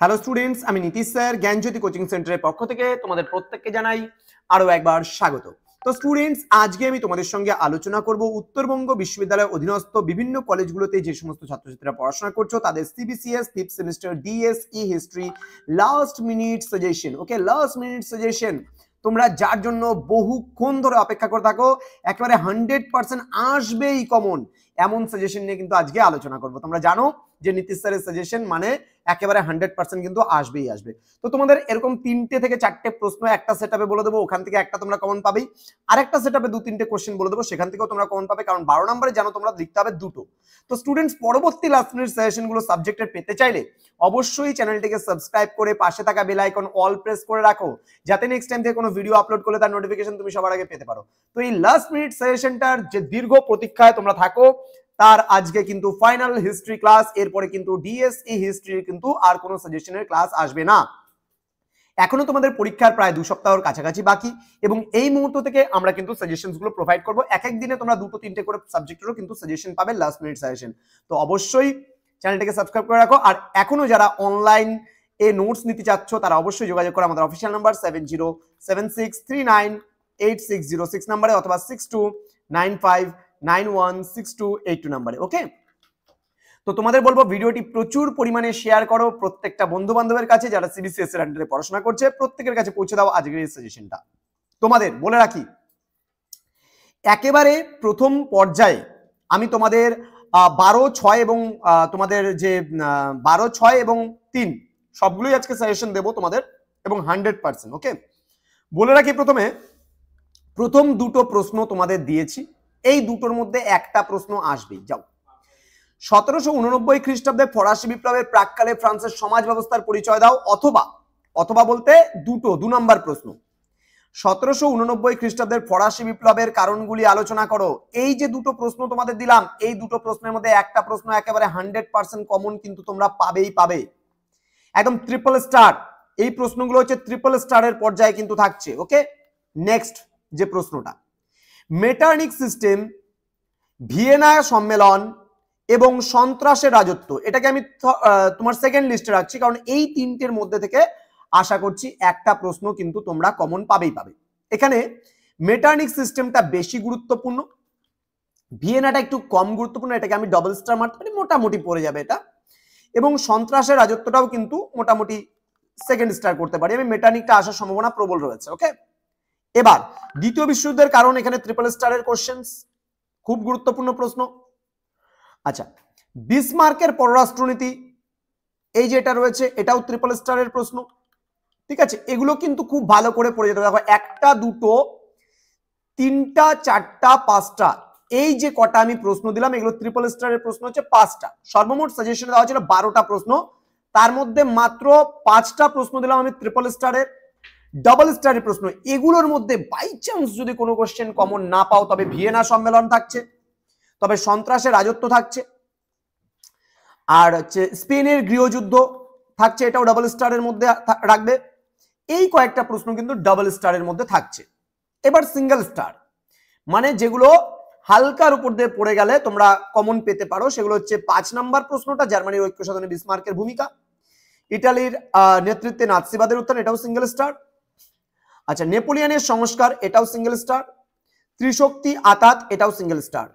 Hello students, আমি Nitish sir জ্ঞানজ্যোতি coaching সেন্টারের পক্ষ থেকে তোমাদের প্রত্যেককে জানাই আরো একবার স্বাগত। তো স্টুডেন্টস, আজকে আমি তোমাদের সঙ্গে আলোচনা করব উত্তরবঙ্গ বিশ্ববিদ্যালয়ের অধীনস্থ বিভিন্ন কলেজগুলোতে যে সমস্ত ছাত্রছাত্রীরা পড়াশোনা করছো তাদের CBCS fifth semester DSE history last minute suggestion. Okay, last minute suggestion তোমরা যার জন্য বহুক্ষণ ধরে অপেক্ষা করে থাকো, একেবারে 100% আসবেই কমন, এমন সাজেশন নিয়ে কিন্তু আজকে আলোচনা করব। তোমরা জানো যে নীতিশ স্যারের সাজেশন মানে একেবারে 100% কিন্তু আসবেই আসবে। তো তোমাদের এরকম 3টে থেকে 4টে প্রশ্ন একটা সেটআপে বলে দেবো, ওখান থেকে একটা তোমরা কমন পাবেই। আরেকটা সেটআপে 2-3টে কোশ্চেন বলে দেবো, সেখান থেকেও তোমরা কমন পাবে, কারণ 12 নম্বরে জানো তোমরা লিখতে হবে দুটো। তো স্টুডেন্টস, পরবর্তী লাস্ট মিনিট সাজেশনগুলো সাবজেক্টের পেতে চাইলে অবশ্যই চ্যানেলটিকে সাবস্ক্রাইব করে পাশে থাকা বেল আইকন অল প্রেস করে রাখো, যাতে নেক্সট টাইম থেকে কোনো ভিডিও আপলোড করলে তার নোটিফিকেশন তুমি সবার আগে পেতে পারো। তো এই লাস্ট মিনিট সাজেশনটার যে দীর্ঘ প্রতীক্ষায় তোমরা থাকো, তার আজকে কিন্তু ফাইনাল হিস্ট্রি ক্লাস। এরপরে কিন্তু ডিএসই হিস্ট্রির কিন্তু আর কোনো সাজেশনের ক্লাস আসবে না। এখনো তোমাদের পরীক্ষার প্রায় 2 সপ্তাহের কাছাকাছি বাকি, এবং এই মুহূর্ত থেকে আমরা কিন্তু সাজেশনস গুলো প্রোভাইড করব। এক এক দিনে তোমরা 2-3টে করে সাবজেক্টেরও কিন্তু সাজেশন পাবে, লাস্ট মিনিট সাজেশন। তো অবশ্যই চ্যানেলটাকে সাবস্ক্রাইব করে রাখো। আর এখনো যারা অনলাইন এ নোটস নিতে চাচ্ছ তারা অবশ্যই যোগাযোগ করো আমাদের অফিসিয়াল নাম্বার 7076398606 নাম্বারে, অথবা 6295916282 নাম্বারে। ওকে, তো তোমাদের বলবো ভিডিওটি প্রচুর পরিমাণে শেয়ার করো প্রত্যেকটা বন্ধু বান্ধবের কাছে যারা সিবিসিএস এর আন্ডারে পড়াশোনা করছে, প্রত্যেকের কাছে পৌঁছে দাও আজকের এই সাজেশনটা। তোমাদের বলে রাখি, একেবারে প্রথম পর্যায়ে আমি তোমাদের 12, 6 এবং তোমাদের যে 12, 6 এবং 3 সবগুলোই আজকে সাজেশন দেবো তোমাদের, এবং 100%। ওকে, বলে রাখি প্রথমে, প্রথম দুটো প্রশ্ন তোমাদের দিয়েছি, এই দুটোর মধ্যে একটা প্রশ্ন আসবেই। যাও, 1789 খ্রিস্টাব্দে ফরাসি বিপ্লবের প্রাককালে ফ্রান্সের সমাজ ব্যবস্থার পরিচয় দাও, অথবা অথবা বলতে দুটো 2 নম্বর প্রশ্ন, 1789 খ্রিস্টাব্দের ফরাসি বিপ্লবের কারণগুলি আলোচনা করো। এই যে দুটো প্রশ্ন তোমাদের দিলাম, এই দুটো প্রশ্নের মধ্যে একটা প্রশ্ন একেবারে 100% কমন কিন্তু তোমরা পাবেই পাবে, একদম ট্রিপল স্টার। এই প্রশ্নগুলো হচ্ছে ট্রিপল স্টারের পর্যায়ে কিন্তু থাকছে। ওকে, নেক্সট যে প্রশ্নটা, মেটারনিক সিস্টেম, ভিয়েনা সম্মেলন এবং সন্ত্রাসের রাজত্ব, এটাকে আমি তোমার সেকেন্ড লিস্টে রাখছি, কারণ এই তিনটের মধ্যে থেকে আশা করছি একটা প্রশ্ন কিন্তু তোমরা কমন পাবেই পাবে। এখানে মেটারনিক সিস্টেমটা বেশি গুরুত্বপূর্ণ, ভিয়েনাটা একটু কম গুরুত্বপূর্ণ, এটাকে আমি ডবল স্টার মারতে পারি, মোটামুটি পড়ে যাবে এটা। এবং সন্ত্রাসের রাজত্বটাও কিন্তু মোটামুটি সেকেন্ড স্টার করতে পারি আমি, মেটারনিকটা আসার সম্ভাবনা প্রবল রয়েছে। ওকে, এবার দ্বিতীয় বিশ্বযুদ্ধের কারণ, এখানে ট্রিপল স্টারের কোশ্চেন্স, খুব গুরুত্বপূর্ণ প্রশ্ন। আচ্ছা, বিসমার্কের পররাষ্ট্রনীতি, এই যে এটা রয়েছে, এটাও ট্রিপল স্টারের প্রশ্ন। ঠিক আছে, এগুলো কিন্তু খুব ভালো করে পড়ে যেতে হবে। দেখো, 1টা 2টো 3টা 4টা 5টা, এই যে কটা আমি প্রশ্ন দিলাম এগুলো ট্রিপল স্টারের প্রশ্ন হচ্ছে 5টা। সর্বমোট সাজেশনে দেওয়া ছিল 12টা প্রশ্ন, তার মধ্যে মাত্র 5টা প্রশ্ন দিলাম আমি ট্রিপল স্টারের। ডাবল স্টারের প্রশ্ন, এগুলোর মধ্যে বাই চান্স যদি কোনো কোশ্চেন কমন না পাও, তবে ভিয়েনা সম্মেলন থাকছে, তবে সন্ত্রাসের রাজত্ব থাকছে, আর হচ্ছে স্পেনের গৃহযুদ্ধ থাকছে, এটাও ডাবল স্টারের মধ্যে রাখবে। এই কয়েকটা প্রশ্ন কিন্তু ডাবল স্টারের মধ্যে থাকছে। এবার সিঙ্গেল স্টার মানে যেগুলো হালকার উপর দিয়ে পড়ে গেলে তোমরা কমন পেতে পারো, সেগুলো হচ্ছে 5 নম্বর প্রশ্নটা, জার্মানির ঐক্য সাধনে বিসমার্কের ভূমিকা, ইটালির নেতৃত্বে নাৎসিবাদের উত্থান, এটাও সিঙ্গেল স্টার। আচ্ছা, নেপোলিয়নের সংস্কার, এটাও সিঙ্গেল স্টার। ত্রিশক্তি আতাত, এটাও সিঙ্গেল স্টার।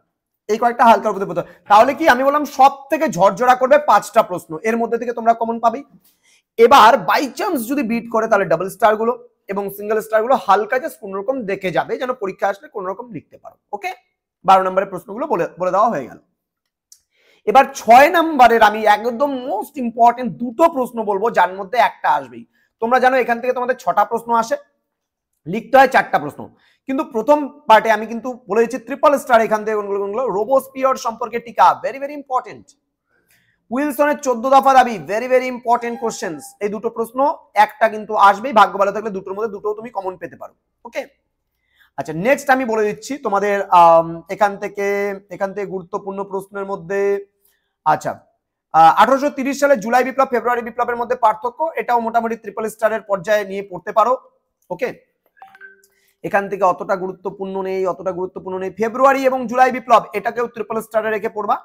এই কয়েকটা হালকার উপর দিয়ে, তাহলে কি আমি বললাম সব থেকে ঝরঝরা করবে 5টা প্রশ্ন, এর মধ্যে থেকে তোমরা কমন পাবে। এবার বাই চান্স যদি বিট করে তাহলে ডাবল স্টার গুলো এবং সিঙ্গেল স্টার গুলো হালকা জাস্ট কোন রকম দেখে যাবে, যেন পরীক্ষা আসলে কোন রকম লিখতে পারো। ওকে, 12 নম্বরের প্রশ্নগুলো বলে দেওয়া হয়ে গেল। এবার 6 নম্বরের আমি একদম মোস্ট ইম্পর্টেন্ট দুটো প্রশ্ন বলবো, যার মধ্যে একটা আসবেই। তোমরা জানো এখান থেকে তোমাদের 6টা প্রশ্ন আসে, লিখতে হয় 4টা প্রশ্ন, কিন্তু প্রথম পার্টে আমি কিন্তু বলে দিচ্ছি ট্রিপল স্টার। এখান থেকে কোনগুলো, রোবোস্পিয়ার সম্পর্কে টিকা, ভেরি ভেরি ইম্পর্টেন্ট। উইলসনের 14 দফা দাবি, ভেরি ভেরি ইম্পর্টেন্ট কোশ্চেন্স। এই দুটো প্রশ্ন একটা কিন্তু আসবেই, ভাগ্য ভালো থাকলে দুটোর মধ্যে দুটো তুমি কমন পেতে পারো। ওকে, আচ্ছা, নেক্সট আমি বলে দিচ্ছি তোমাদের এখান থেকে গুরুত্বপূর্ণ প্রশ্নের মধ্যে, আচ্ছা, 1830 সালে জুলাই বিপ্লব ফেব্রুয়ারি বিপ্লবের মধ্যে পার্থক্য, এটাও মোটামুটি ট্রিপল স্টারের পর্যায়ে নিয়ে পড়তে পারো। ওকে, এখান থেকে অতটা গুরুত্বপূর্ণ নেই। ফেব্রুয়ারি এবং জুলাই বিপ্লব, এটাকেও ট্রিপল স্টারে রেখে পড়বা,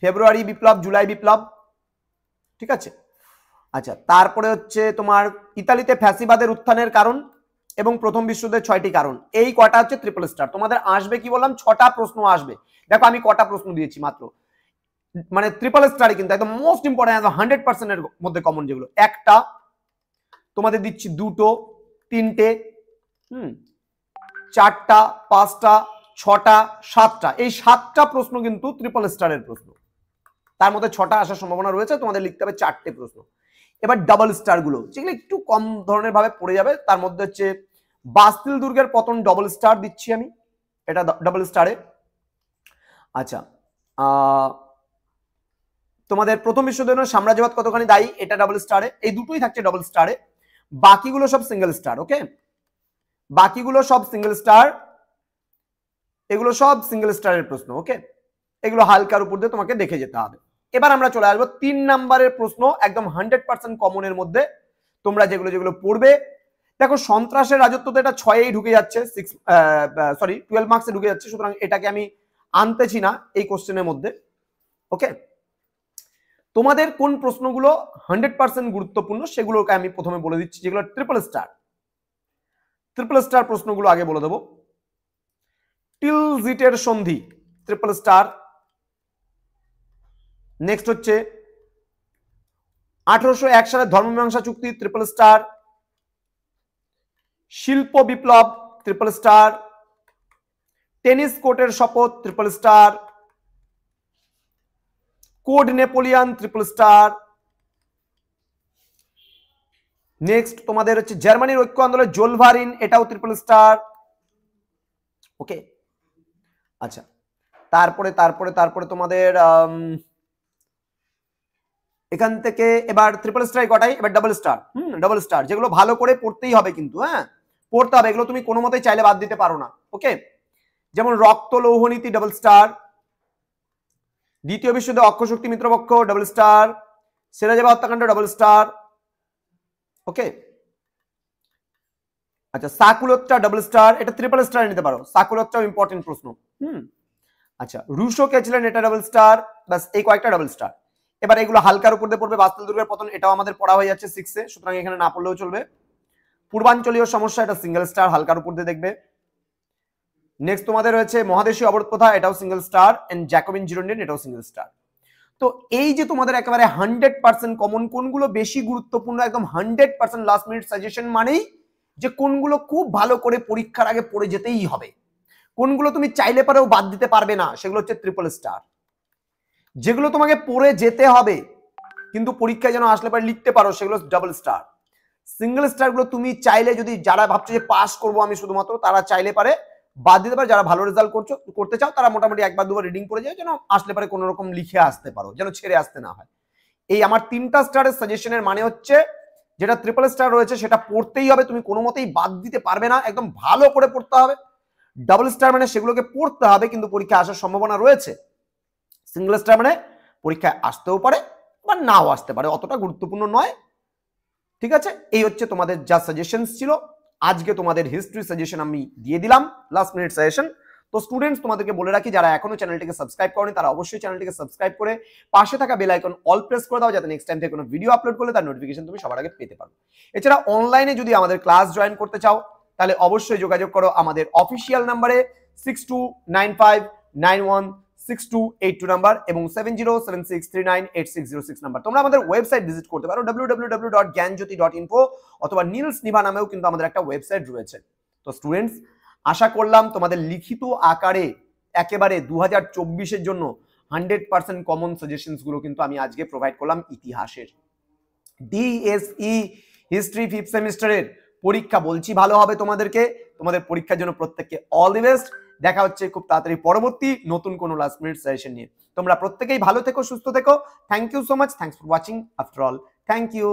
ফেব্রুয়ারি বিপ্লব, জুলাই বিপ্লব। ঠিক আছে, আচ্ছা, তারপরে হচ্ছে তোমার ইতালিতে ফ্যাসিবাদের উত্থানের কারণ এবং প্রথম বিশ্বযুদ্ধের 6টি কারণ। এই কটা হচ্ছে ট্রিপল স্টার। তোমাদের আসবে কি বললাম, 6টা প্রশ্ন আসবে। দেখো আমি কটা প্রশ্ন দিয়েছি মাত্র, মানে ট্রিপল স্টারে কিন্তু একদম মোস্ট ইম্পর্টেন্ট, 100% এর মধ্যে কমন যেগুলো, একটা, তোমাদের দিচ্ছি দুটো, তিনটে, চারটা, পাঁচটা, ছটা, সাতটা। এই 7টা প্রশ্ন কিন্তু ট্রিপল স্টারের প্রশ্ন। তার মধ্যে 6টা আসার সম্ভাবনা রয়েছে, তোমাদের লিখতে হবে 4টে প্রশ্ন। এবার ডাবল স্টার গুলো যেগুলো একটু কম ধরনের ভাবে পড়ে যাবে, তার মধ্যে হচ্ছে বাস্তিল দুর্গের পতন, ডবল স্টার দিচ্ছি আমি, এটা ডাবল স্টারে। আচ্ছা, তোমাদের প্রথম বিশ্বযুদ্ধের সাম্রাজ্যবাদ কতখানি দায়ী, এটা ডাবল স্টারে। এই দুটোই থাকছে ডাবল স্টারে, বাকিগুলো সব সিঙ্গেল স্টার। ওকে, বাকিগুলো সব সিঙ্গেল স্টার, এগুলো সব সিঙ্গেল স্টারের প্রশ্ন। ওকে, এগুলো হালকার উপর দিয়ে তোমাকে দেখে যেতে হবে। এবার আমরা চলে আসবো 3 নাম্বারের প্রশ্ন, একদম 100% কমনের মধ্যে তোমরা যেগুলো যেগুলো পড়বে। দেখো সন্ত্রাসের রাজত্ব তো এটা 6এই ঢুকে যাচ্ছে, 12 মার্কসে ঢুকে যাচ্ছে, সুতরাং এটাকে আমি আনতেছি না এই কোশ্চেনের মধ্যে। ওকে, তোমাদের কোন প্রশ্নগুলো 100% গুরুত্বপূর্ণ সেগুলোকে আমি প্রথমে বলে দিচ্ছি, যেগুলো ট্রিপল স্টার। ট্রিপল স্টার প্রশ্নগুলো আগে বলে দেবো। টিলজিটের সন্ধি, ট্রিপল স্টার। নেক্সট হচ্ছে 1801 সালে ধর্মমীমাংসা চুক্তি, ট্রিপল স্টার। শিল্প বিপ্লব, ট্রিপল স্টার। টেনিস কোর্টের শপথ, triple star. Code Napoleon, triple star. Next তোমাদের হচ্ছে জার্মানির ঐক্য আন্দোলন, জোলভারিন, এটাও ট্রিপল স্টার। ওকে, আচ্ছা, তারপরে তারপরে তারপরে তোমাদের এখান থেকে এবার ট্রিপল স্টার কটাই, এবার ডাবল স্টার। ডাবল স্টার যেগুলো ভালো করে পড়তেই হবে কিন্তু, হ্যাঁ পড়তে হবে, এগুলো তুমি কোনো মতেই চাইলে বাদ দিতে পারো না। ওকে, যেমন রক্ত লৌহনীতি, ডাবল স্টার। দ্বিতীয় বিশ্বযুদ্ধে অক্ষশক্তি মিত্রপক্ষ, ডাবল স্টার। সিরাজেবা হত্যাকাণ্ড, ডাবল স্টার। ওকে, আচ্ছা, সাকুলোত্রা, ডাবল স্টার, এটা ট্রিপল স্টার নিতে পারো, সাকুলোত্রাও ইম্পর্টেন্ট প্রশ্ন। আচ্ছা, রুশো কে ছিলেন, এটা ডাবল স্টার। বাস এই কয়েকটা ডাবল স্টার। এবার এগুলো হালকার উপর দিয়ে পড়বে। বাস্তিল দুর্গের পতন, এটাও আমাদের পড়া হয়ে যাচ্ছে 6 এ, সুতরাং এখানে না পড়লেও চলবে। পূর্বাঞ্চলীয় সমস্যা, এটা সিঙ্গেল স্টার, হালকার উপর দিয়ে দেখবে। নেক্সট তোমাদের রয়েছে মহাদেশীয় অবরোধ প্রথা, এটাও সিঙ্গেল স্টার। এন্ড জ্যাকোবিন জিরোন্ডিন, এটাও সিঙ্গেল স্টার। তো এই যে তোমাদের একেবারে 100% কমন, কোনগুলো বেশি গুরুত্বপূর্ণ, একদম 100% লাস্ট মিনিট সাজেশন মানেই যে কোনগুলো খুব ভালো করে পরীক্ষার আগে পড়ে যেতেই হবে, কোনগুলো তুমি চাইলে পারেও বাদ দিতে পারবে না, সেগুলো হচ্ছে ট্রিপল স্টার। যেগুলো তোমাকে পড়ে যেতে হবে কিন্তু পরীক্ষায় যেন আসলে পরে লিখতে পারো, সেগুলো ডাবল স্টার। সিঙ্গেল স্টার গুলো তুমি চাইলে, যদি যারা ভাবছো যে পাস করবো আমি শুধুমাত্র, তারা চাইলে পারে বাদ দিতে পারে। যারা ভালো রেজাল্ট করতে চাও তারা মোটামুটি একবার দুবার রিডিং করে যায়, যেন আসলে পারে কোনো রকম লিখে আসতে পারো, যেন ছেড়ে আসতে না হয়। এই আমার 3টা স্টারের সাজেশনের মানে হচ্ছে, যেটা ট্রিপল স্টার রয়েছে সেটা পড়তেই হবে, তুমি কোনো মতেই বাদ দিতে পারবে না, একদম ভালো করে পড়তে হবে। ডাবল স্টার মানে সেগুলোকে পড়তে হবে কিন্তু পরীক্ষায় আসার সম্ভাবনা রয়েছে। সিঙ্গেল স্টার মানে পরীক্ষায় আসতেও পারে বা নাও আসতে পারে, অতটা গুরুত্বপূর্ণ নয়। ঠিক আছে, এই হচ্ছে তোমাদের যা সাজেশনস ছিল। আজকে তোমাদের হিস্ট্রি সাজেশন আমি দিয়ে দিলাম, লাস্ট মিনিট সাজেশন। তো স্টুডেন্টস, তোমাদেরকে বলে রাখি, যারা এখনো চ্যানেলটিকে সাবস্ক্রাইব করেনি তারা অবশ্যই চ্যানেলটিকে সাবস্ক্রাইব করে পাশে থাকা বেল আইকন অল প্রেস করে দাও, যাতে নেক্সট টাইম থেকে কোনো ভিডিও আপলোড করলে তার নোটিফিকেশন তুমি সবার আগে পেতে পারো। এছাড়া অনলাইনে যদি আমাদের ক্লাস জয়েন করতে চাও তাহলে অবশ্যই যোগাযোগ করো আমাদের অফিসিয়াল নাম্বারে 6295916282 নাম্বার এবং 7076398606 নাম্বার। তোমরা আমাদের ওয়েবসাইট ভিজিট করতে পারো www.gyanjyoti.info, অথবা নীলস নিভা নামেও কিন্তু আমাদের একটা ওয়েবসাইট রয়েছে। তো স্টুডেন্টস, আশা করলাম তোমাদের লিখিত আকারে একেবারে 2024-এর জন্য 100% কমন সাজেশনস গুলো কিন্তু আমি আজকে প্রোভাইড করলাম। ইতিহাসের ডিএসই হিস্ট্রি 5th সেমিস্টারের পরীক্ষা বলছি ভালো হবে তোমাদেরকে। তোমাদের পরীক্ষার জন্য প্রত্যেককে অল দি বেস্ট। দেখা হচ্ছে খুব তাড়াতাড়ি পরবর্তী নতুন কোনো লাস্ট মিনিট সাজেশন নিয়ে। তোমরা প্রত্যেকেই ভালো থেকো, সুস্থ থেকো। Thank you so much, thanks for watching. After all, thank you.